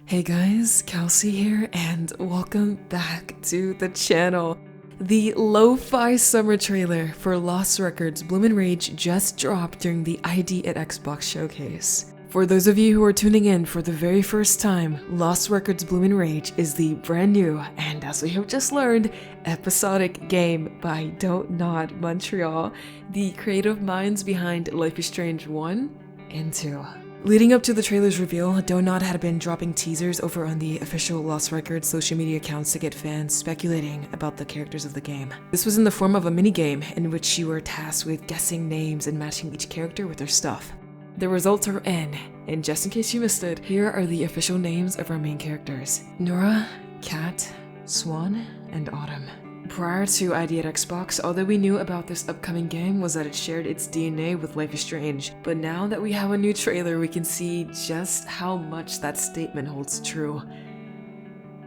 Hey guys, Kelsey here, and welcome back to the channel. The lo-fi summer trailer for Lost Records Bloomin' Rage just dropped during the ID at Xbox showcase. For those of you who are tuning in for the very first time, Lost Records Bloomin' Rage is the brand new, and as we have just learned, episodic game by Don't Nod Montreal, the creative minds behind Life is Strange 1 and 2. Leading up to the trailer's reveal, Donut had been dropping teasers over on the official Lost Records social media accounts to get fans speculating about the characters of the game. This was in the form of a minigame in which you were tasked with guessing names and matching each character with their stuff. The results are in, and just in case you missed it, here are the official names of our main characters: Nora, Kat, Swann, and Autumn. Prior to ID at Xbox, all that we knew about this upcoming game was that it shared its DNA with Life is Strange, but now that we have a new trailer, we can see just how much that statement holds true.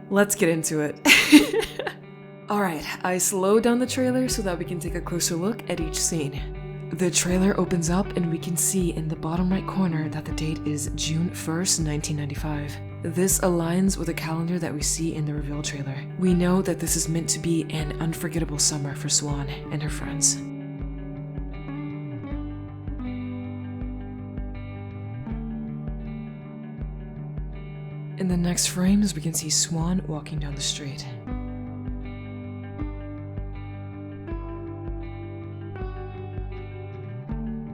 Let's get into it. Alright, I slowed down the trailer so that we can take a closer look at each scene. The trailer opens up and we can see in the bottom right corner that the date is June 1st, 1995. This aligns with the calendar that we see in the reveal trailer. We know that this is meant to be an unforgettable summer for Swann and her friends. In the next frames, we can see Swann walking down the street.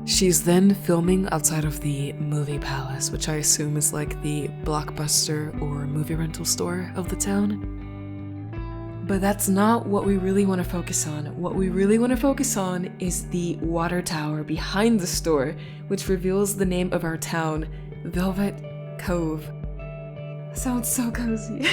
She's then filming outside of the movie palace, which I assume is like the Blockbuster or movie rental store of the town. But that's not what we really want to focus on. What we really want to focus on is the water tower behind the store, which reveals the name of our town, Velvet Cove. Sounds so cozy.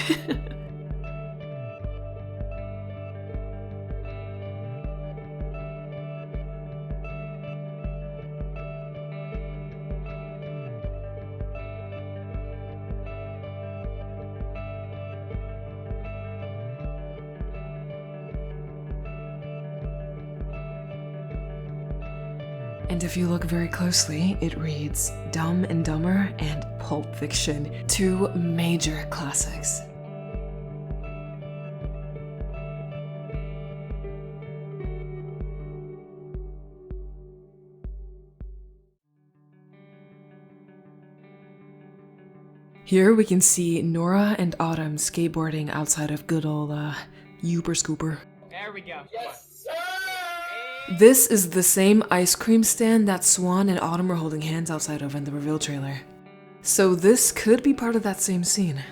And if you look very closely, it reads Dumb and Dumber and Pulp Fiction, two major classics. Here we can see Nora and Autumn skateboarding outside of good old Yooper Scooper. There we go. Yes, sir! This is the same ice cream stand that Swann and Autumn were holding hands outside of in the reveal trailer. So this could be part of that same scene.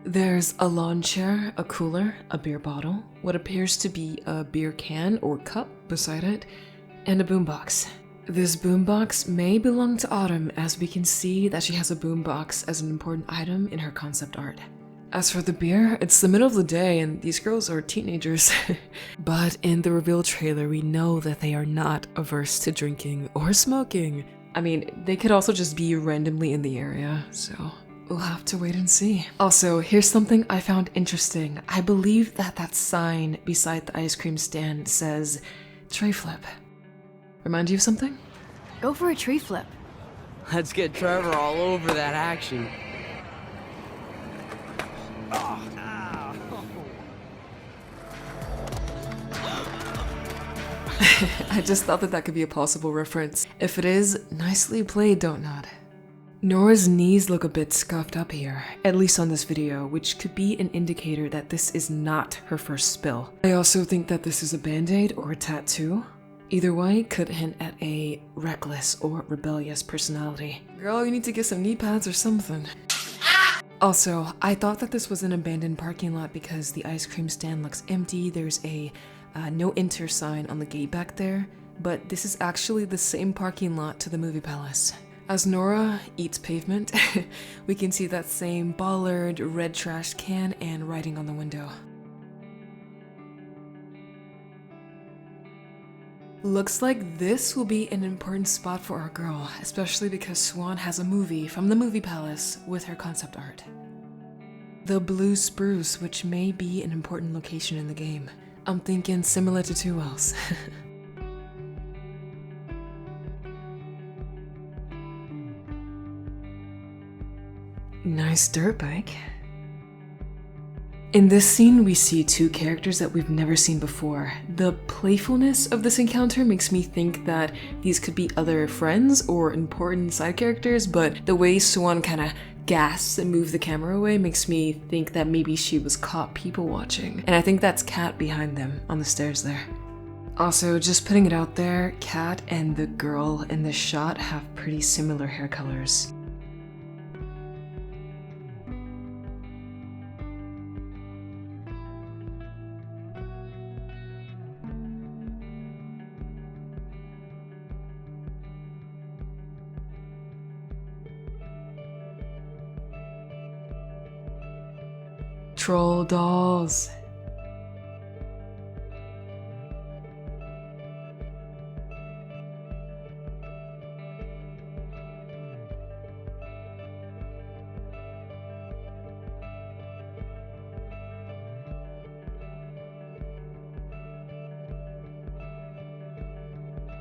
There's a lawn chair, a cooler, a beer bottle, what appears to be a beer can or cup beside it, and a boombox. This boombox may belong to Autumn, as we can see that she has a boombox as an important item in her concept art. As for the beer, it's the middle of the day and these girls are teenagers. But in the reveal trailer, we know that they are not averse to drinking or smoking. I mean, they could also just be randomly in the area, so we'll have to wait and see. Also, here's something I found interesting. I believe that that sign beside the ice cream stand says tray flip. Remind you of something? Go for a tree flip. Let's get Trevor all over that action. I just thought that that could be a possible reference. If it is, nicely played, Don't Nod. Nora's knees look a bit scuffed up here, at least on this video, which could be an indicator that this is not her first spill. I also think that this is a band-aid or a tattoo. Either way could hint at a reckless or rebellious personality. Girl, you need to get some knee pads or something. Also, I thought that this was an abandoned parking lot because the ice cream stand looks empty. There's a no enter sign on the gate back there, but this is actually the same parking lot to the movie palace. As Nora eats pavement, we can see that same bollard, red trash can, and writing on the window. Looks like this will be an important spot for our girl, especially because Swann has a movie from the movie palace with her concept art. The blue spruce, which may be an important location in the game. I'm thinking similar to 2 Wells. Nice dirt bike. In this scene, we see two characters that we've never seen before. The playfulness of this encounter makes me think that these could be other friends or important side characters, but the way Swann kind of gasps and moves the camera away makes me think that maybe she was caught people watching. And I think that's Kat behind them on the stairs there. Also, just putting it out there, Kat and the girl in this shot have pretty similar hair colors. Troll dolls.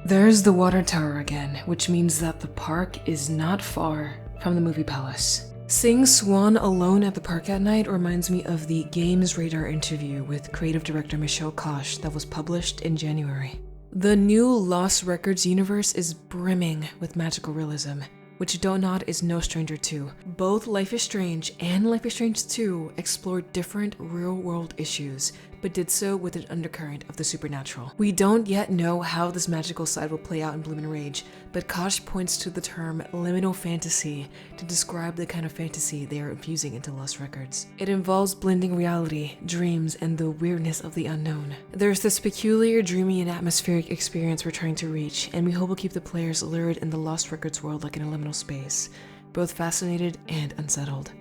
There's the water tower again, which means that the park is not far from the movie palace. Seeing Swann alone at the park at night reminds me of the Games Radar interview with creative director Michelle Koch that was published in January. The new Lost Records universe is brimming with magical realism, which Donut is no stranger to. Both Life is Strange and Life is Strange 2 explore different real-world issues, but did so with an undercurrent of the supernatural. We don't yet know how this magical side will play out in Bloom and Rage, but Koch points to the term liminal fantasy to describe the kind of fantasy they are infusing into Lost Records. It involves blending reality, dreams, and the weirdness of the unknown. There's this peculiar, dreamy, and atmospheric experience we're trying to reach, and we hope will keep the players lured in the Lost Records world like in a liminal space, both fascinated and unsettled.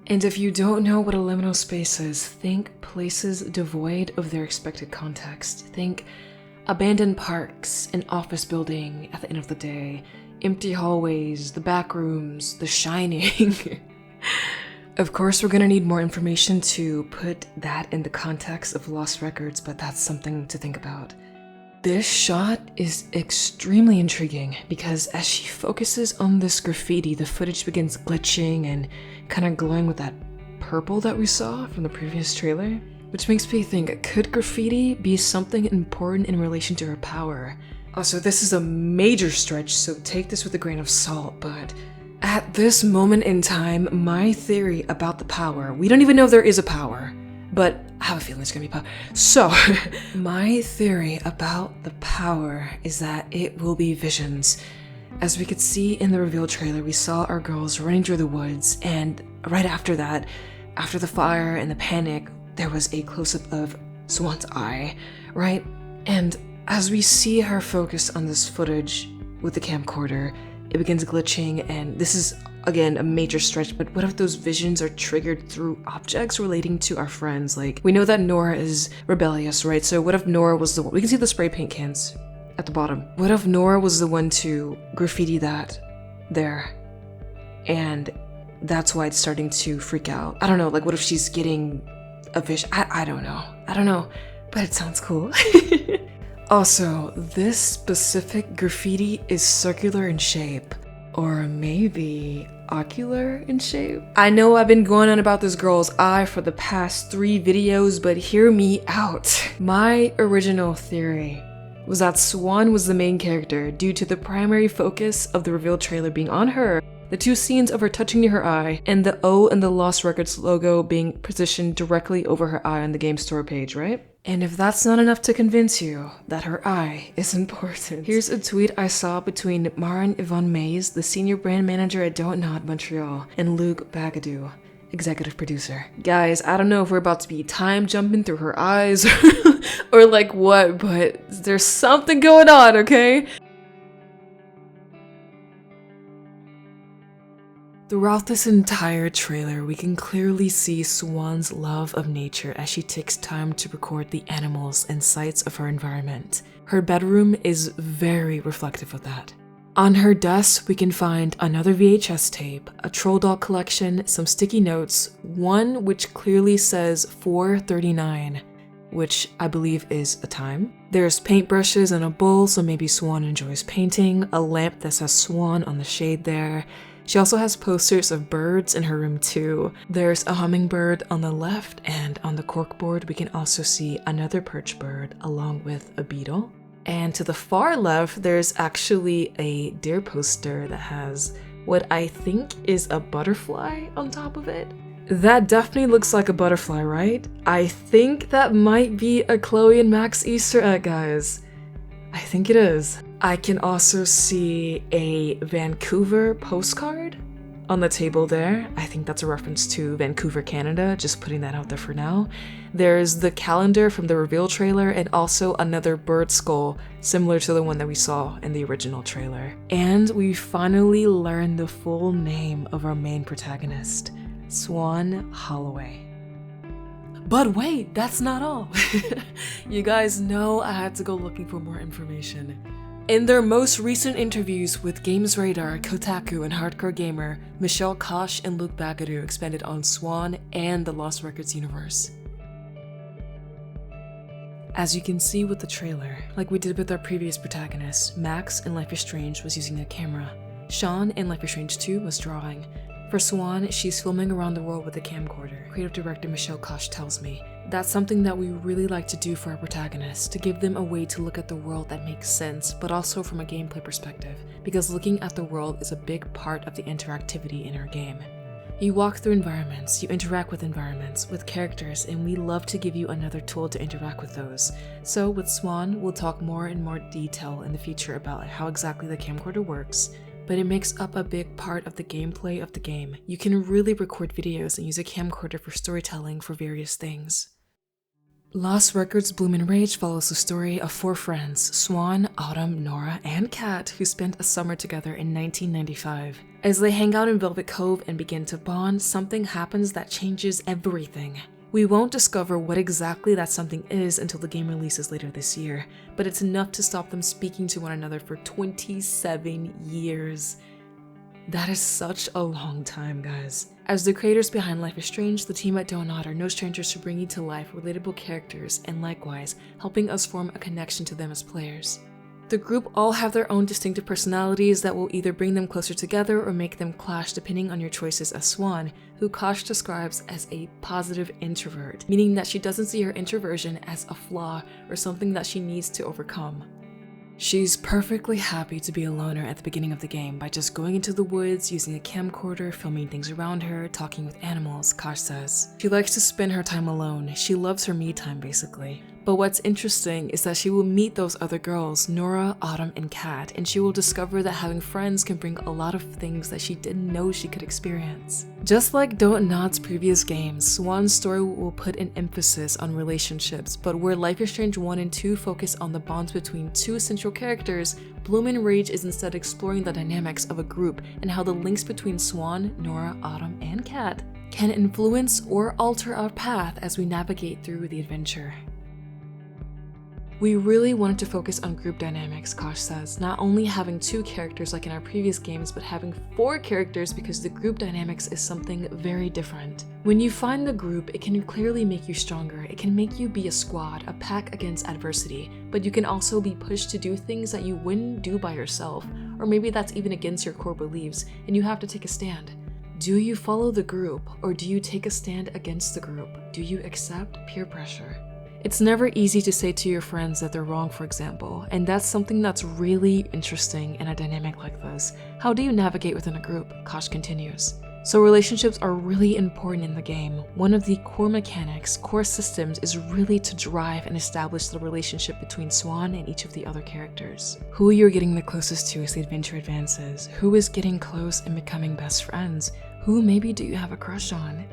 And if you don't know what a liminal space is, think places devoid of their expected context. Think abandoned parks, an office building at the end of the day, empty hallways, the back rooms, The Shining. Of course, we're gonna need more information to put that in the context of Lost Records, but that's something to think about. This shot is extremely intriguing because as she focuses on this graffiti, the footage begins glitching and kind of glowing with that purple that we saw from the previous trailer, which makes me think, could graffiti be something important in relation to her power? Also, this is a major stretch, so take this with a grain of salt, but at this moment in time, my theory about the power, we don't even know if there is a power, but I have a feeling it's gonna be power. So, my theory about the power is that it will be visions. As we could see in the reveal trailer, we saw our girls running through the woods, and right after that, after the fire and the panic, there was a close-up of Swann's eye, right? And as we see her focus on this footage with the camcorder, it begins glitching, and this is, again, a major stretch, but what if those visions are triggered through objects relating to our friends? Like, we know that Nora is rebellious, right? So what if Nora was the one? We can see the spray paint cans at the bottom. What if Nora was the one to graffiti that there? And that's why it's starting to freak out. I don't know, like what if she's getting a vision? I don't know, but it sounds cool. Also, this specific graffiti is circular in shape, or maybe ocular in shape. I know I've been going on about this girl's eye for the past 3 videos, but hear me out. My original theory was that Swann was the main character due to the primary focus of the reveal trailer being on her, the 2 scenes of her touching near her eye, and the O and the Lost Records logo being positioned directly over her eye on the game store page, right? And if that's not enough to convince you that her eye is important, here's a tweet I saw between Marin Yvonne Mays, the senior brand manager at Don't Nod Montreal, and Luke Bagadou, executive producer. Guys, I don't know if we're about to be time jumping through her eyes or like what, but there's something going on, okay? Throughout this entire trailer, we can clearly see Swann's love of nature as she takes time to record the animals and sights of her environment. Her bedroom is very reflective of that. On her desk, we can find another VHS tape, a troll doll collection, some sticky notes, one which clearly says 4:39, which I believe is a time. There's paintbrushes and a bowl, so maybe Swann enjoys painting, a lamp that says Swann on the shade there. She also has posters of birds in her room too. There's a hummingbird on the left, and on the corkboard we can also see another perch bird along with a beetle. And to the far left, there's actually a deer poster that has what I think is a butterfly on top of it. That definitely looks like a butterfly, right? I think that might be a Chloe and Max Easter egg, guys. I think it is. I can also see a Vancouver postcard on the table there. I think that's a reference to Vancouver, Canada, just putting that out there for now. There's the calendar from the reveal trailer and also another bird skull similar to the one that we saw in the original trailer. And we finally learned the full name of our main protagonist, Swann Holloway. But wait, that's not all. You guys know I had to go looking for more information. In their most recent interviews with Games Radar, Kotaku, and Hardcore Gamer, Michelle Koch and Luke Bagadoo expanded on Swann and the Lost Records universe. As you can see with the trailer, like we did with our previous protagonist, Max in Life is Strange was using a camera. Sean in Life is Strange 2 was drawing. For Swann, she's filming around the world with a camcorder. Creative director Michelle Koch tells me. That's something that we really like to do for our protagonists, to give them a way to look at the world that makes sense, but also from a gameplay perspective, because looking at the world is a big part of the interactivity in our game. You walk through environments, you interact with environments, with characters, and we love to give you another tool to interact with those. So with Swann, we'll talk more and more detail in the future about how exactly the camcorder works, but it makes up a big part of the gameplay of the game. You can really record videos and use a camcorder for storytelling for various things. Lost Records Bloom and Rage follows the story of 4 friends, Swann, Autumn, Nora, and Kat, who spent a summer together in 1995. As they hang out in Velvet Cove and begin to bond, something happens that changes everything. We won't discover what exactly that something is until the game releases later this year, but it's enough to stop them speaking to one another for 27 years. That is such a long time, guys. As the creators behind Life is Strange, the team at Donut are no strangers to bringing to life relatable characters and likewise helping us form a connection to them as players. The group all have their own distinctive personalities that will either bring them closer together or make them clash depending on your choices as Swann, who Koch describes as a positive introvert, meaning that she doesn't see her introversion as a flaw or something that she needs to overcome. She's perfectly happy to be a loner at the beginning of the game by just going into the woods, using a camcorder, filming things around her, talking with animals, Koch says. She likes to spend her time alone. She loves her me time, basically. But what's interesting is that she will meet those other girls, Nora, Autumn, and Kat, and she will discover that having friends can bring a lot of things that she didn't know she could experience. Just like Donut's previous games, Swann's story will put an emphasis on relationships, but where Life is Strange 1 and 2 focus on the bonds between 2 central characters, Bloom and Rage is instead exploring the dynamics of a group and how the links between Swann, Nora, Autumn, and Kat can influence or alter our path as we navigate through the adventure. We really wanted to focus on group dynamics, Koch says, not only having 2 characters like in our previous games, but having 4 characters because the group dynamics is something very different. When you find the group, it can clearly make you stronger. It can make you be a squad, a pack against adversity, but you can also be pushed to do things that you wouldn't do by yourself, or maybe that's even against your core beliefs, and you have to take a stand. Do you follow the group, or do you take a stand against the group? Do you accept peer pressure? It's never easy to say to your friends that they're wrong, for example, and that's something that's really interesting in a dynamic like this. How do you navigate within a group? Koch continues. So relationships are really important in the game. One of the core mechanics, core systems, is really to drive and establish the relationship between Swann and each of the other characters. Who you're getting the closest to as the adventure advances, who is getting close and becoming best friends, who maybe do you have a crush on?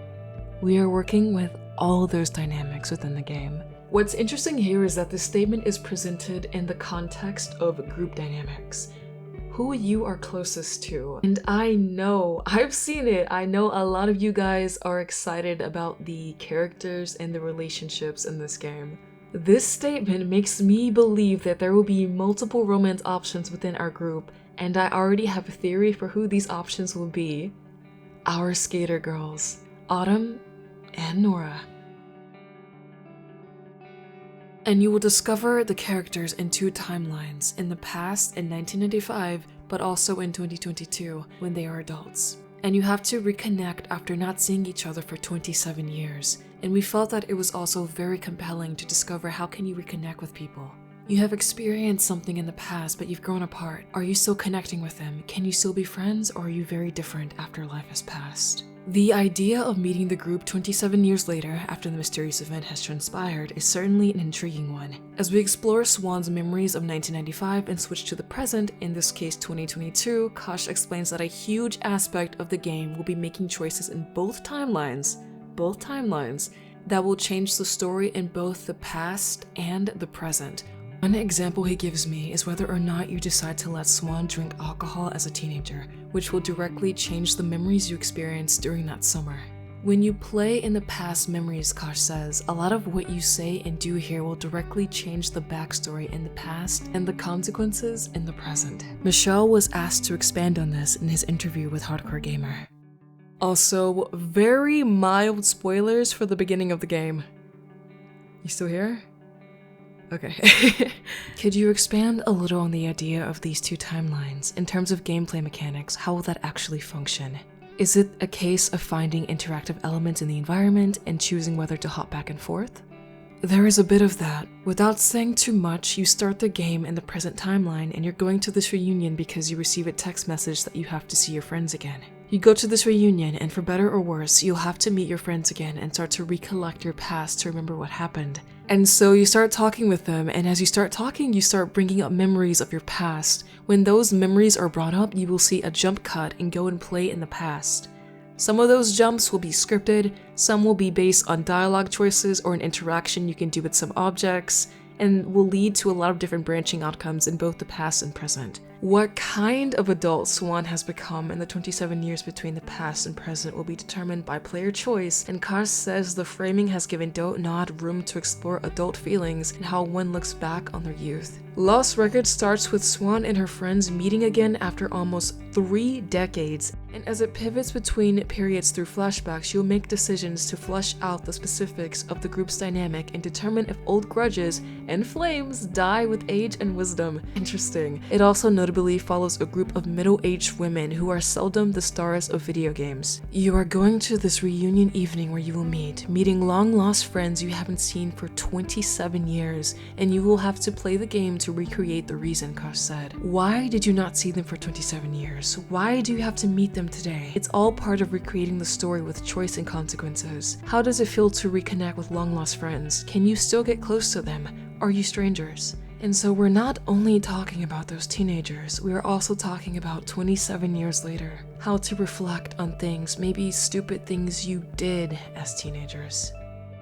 We are working with all those dynamics within the game. What's interesting here is that this statement is presented in the context of group dynamics. Who you are closest to. And I know, I've seen it, I know a lot of you guys are excited about the characters and the relationships in this game. This statement makes me believe that there will be multiple romance options within our group, and I already have a theory for who these options will be. Our skater girls, Autumn and Nora. And you will discover the characters in 2 timelines. In the past, in 1995, but also in 2022 when they are adults. And you have to reconnect after not seeing each other for 27 years. And we felt that it was also very compelling to discover how can you reconnect with people. You have experienced something in the past, but you've grown apart. Are you still connecting with them? Can you still be friends, or are you very different after life has passed? The idea of meeting the group 27 years later after the mysterious event has transpired is certainly an intriguing one. As we explore Swann's memories of 1995 and switch to the present, in this case 2022, Kosh explains that a huge aspect of the game will be making choices in both timelines, that will change the story in both the past and the present. One example he gives me is whether or not you decide to let Swann drink alcohol as a teenager, which will directly change the memories you experienced during that summer. When you play in the past memories, Kosh says, a lot of what you say and do here will directly change the backstory in the past and the consequences in the present. Michelle was asked to expand on this in his interview with Hardcore Gamer. Also, very mild spoilers for the beginning of the game. You still here? Okay. Could you expand a little on the idea of these two timelines in terms of gameplay mechanics? How will that actually function? Is it a case of finding interactive elements in the environment and choosing whether to hop back and forth? There is a bit of that. Without saying too much, you start the game in the present timeline and you're going to this reunion because you receive a text message that you have to see your friends again. You go to this reunion and for better or worse, you'll have to meet your friends again and start to recollect your past to remember what happened. And so you start talking with them, and as you start talking, you start bringing up memories of your past. When those memories are brought up, you will see a jump cut and go and play in the past. Some of those jumps will be scripted, some will be based on dialogue choices or an interaction you can do with some objects, and will lead to a lot of different branching outcomes in both the past and present. What kind of adult Swann has become in the 27 years between the past and present will be determined by player choice, and Kosh says the framing has given Don't Nod room to explore adult feelings and how one looks back on their youth. Lost Records starts with Swann and her friends meeting again after almost 3 decades, and as it pivots between periods through flashbacks, you'll make decisions to flesh out the specifics of the group's dynamic and determine if old grudges and flames die with age and wisdom. Interesting. It also notably follows a group of middle-aged women who are seldom the stars of video games. You are going to this reunion evening where you will meeting long-lost friends you haven't seen for 27 years, and you will have to play the game to recreate the reason, Kosh said. Why did you not see them for 27 years? Why do you have to meet them today? It's all part of recreating the story with choice and consequences. How does it feel to reconnect with long-lost friends? Can you still get close to them? Are you strangers? And so we're not only talking about those teenagers, we are also talking about 27 years later. How to reflect on things, maybe stupid things you did as teenagers.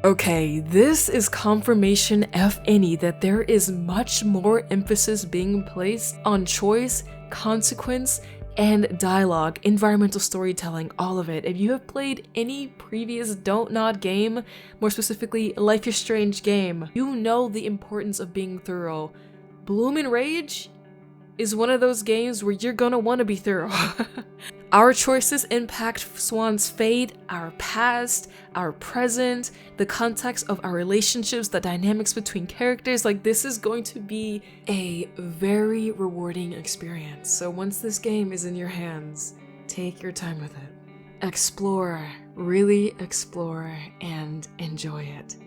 Okay, this is confirmation, if any, that there is much more emphasis being placed on choice, consequence, and dialogue, environmental storytelling, all of it. If you have played any previous Don't Nod game, more specifically Life is Strange game, you know the importance of being thorough. Bloom and Rage is one of those games where you're gonna want to be thorough. Our choices impact Swann's fate, our past, our present, the context of our relationships, the dynamics between characters. Like, this is going to be a very rewarding experience. So once this game is in your hands, take your time with it. Explore, really explore, and enjoy it.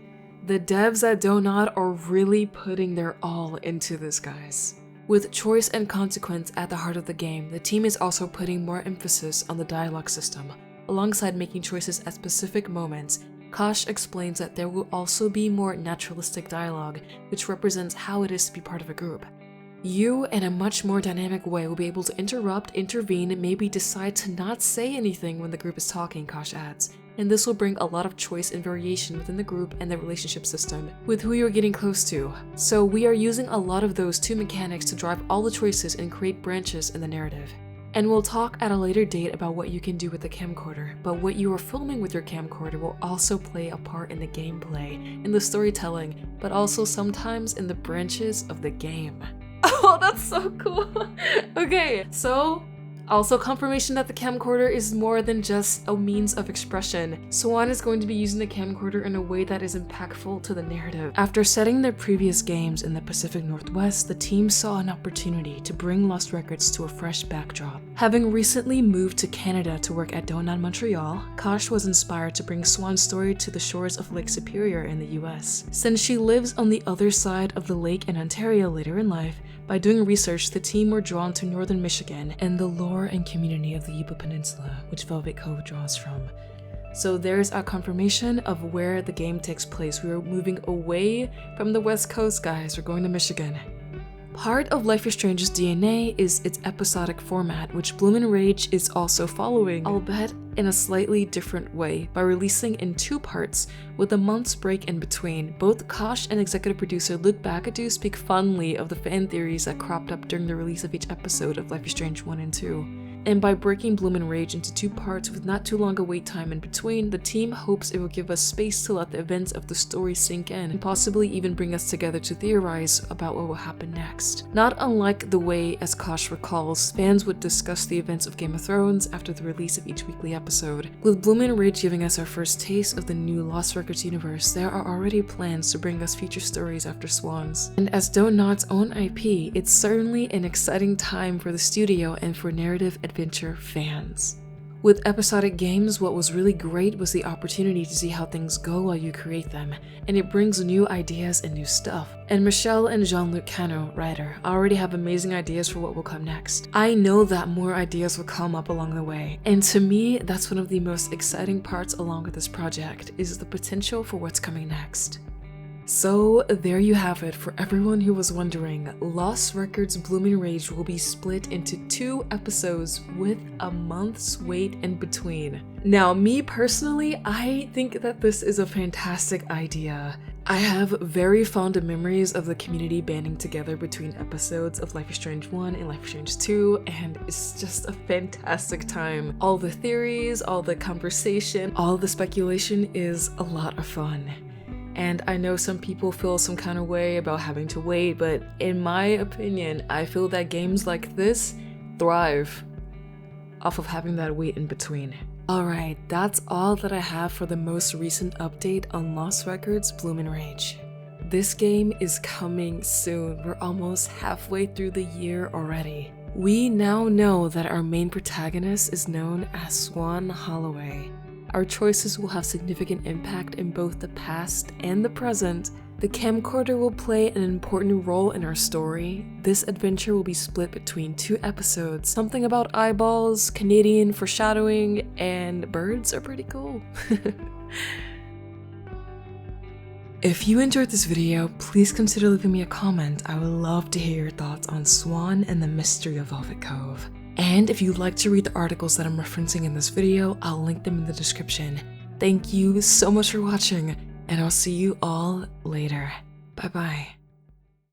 The devs at Don't Nod are really putting their all into this, guys. With choice and consequence at the heart of the game, the team is also putting more emphasis on the dialogue system. Alongside making choices at specific moments, Kosh explains that there will also be more naturalistic dialogue, which represents how it is to be part of a group. You, in a much more dynamic way, will be able to interrupt, intervene, and maybe decide to not say anything when the group is talking, Kosh adds. And this will bring a lot of choice and variation within the group and the relationship system, with who you're getting close to. So we are using a lot of those two mechanics to drive all the choices and create branches in the narrative. And we'll talk at a later date about what you can do with the camcorder, but what you are filming with your camcorder will also play a part in the gameplay, in the storytelling, but also sometimes in the branches of the game. Oh, that's so cool. Okay, so Also, confirmation that the camcorder is more than just a means of expression. Swann is going to be using the camcorder in a way that is impactful to the narrative. After setting their previous games in the Pacific Northwest, the team saw an opportunity to bring Lost Records to a fresh backdrop. Having recently moved to Canada to work at Donut Montreal, Kosh was inspired to bring Swann's story to the shores of Lake Superior in the US. Since she lives on the other side of the lake in Ontario later in life, by doing research, the team were drawn to northern Michigan and the lore and community of the Yooper Peninsula, which Velvet Cove draws from. So there's our confirmation of where the game takes place. We are moving away from the West Coast, guys. We're going to Michigan. Part of Life is Strange's DNA is its episodic format, which Bloom & Rage is also following, albeit in a slightly different way, by releasing in 2 parts with a month's break in between. Both Kosh and executive producer Luke Bagadu speak fondly of the fan theories that cropped up during the release of each episode of Life is Strange 1 and 2. And by breaking Bloom & Rage into 2 parts with not too long a wait time in between, the team hopes it will give us space to let the events of the story sink in, and possibly even bring us together to theorize about what will happen next. Not unlike the way, as Kosh recalls, fans would discuss the events of Game of Thrones after the release of each weekly episode. With Bloom & Rage giving us our first taste of the new Lost Records universe, there are already plans to bring us future stories after Swann's. And as Donut's own IP, it's certainly an exciting time for the studio and for narrative adventure fans. With episodic games, what was really great was the opportunity to see how things go while you create them, and it brings new ideas and new stuff. And Michelle and Jean-Luc Cano, writer, already have amazing ideas for what will come next. I know that more ideas will come up along the way, and to me, that's one of the most exciting parts along with this project, is the potential for what's coming next. So there you have it. For everyone who was wondering, Lost Records Bloom & Rage will be split into 2 episodes with a month's wait in between. Now, me personally, I think that this is a fantastic idea. I have very fond memories of the community banding together between episodes of Life is Strange 1 and Life is Strange 2, and it's just a fantastic time. All the theories, all the conversation, all the speculation is a lot of fun. And I know some people feel some kind of way about having to wait, but in my opinion, I feel that games like this thrive off of having that wait in between. Alright, that's all that I have for the most recent update on Lost Records Bloom & Rage. This game is coming soon. We're almost halfway through the year already. We now know that our main protagonist is known as Swann Holloway. Our choices will have significant impact in both the past and the present. The camcorder will play an important role in our story. This adventure will be split between 2 episodes. Something about eyeballs, Canadian foreshadowing, and birds are pretty cool. If you enjoyed this video, please consider leaving me a comment. I would love to hear your thoughts on Swann and the mystery of Velvet Cove. And if you'd like to read the articles that I'm referencing in this video, I'll link them in the description. Thank you so much for watching, and I'll see you all later. Bye bye.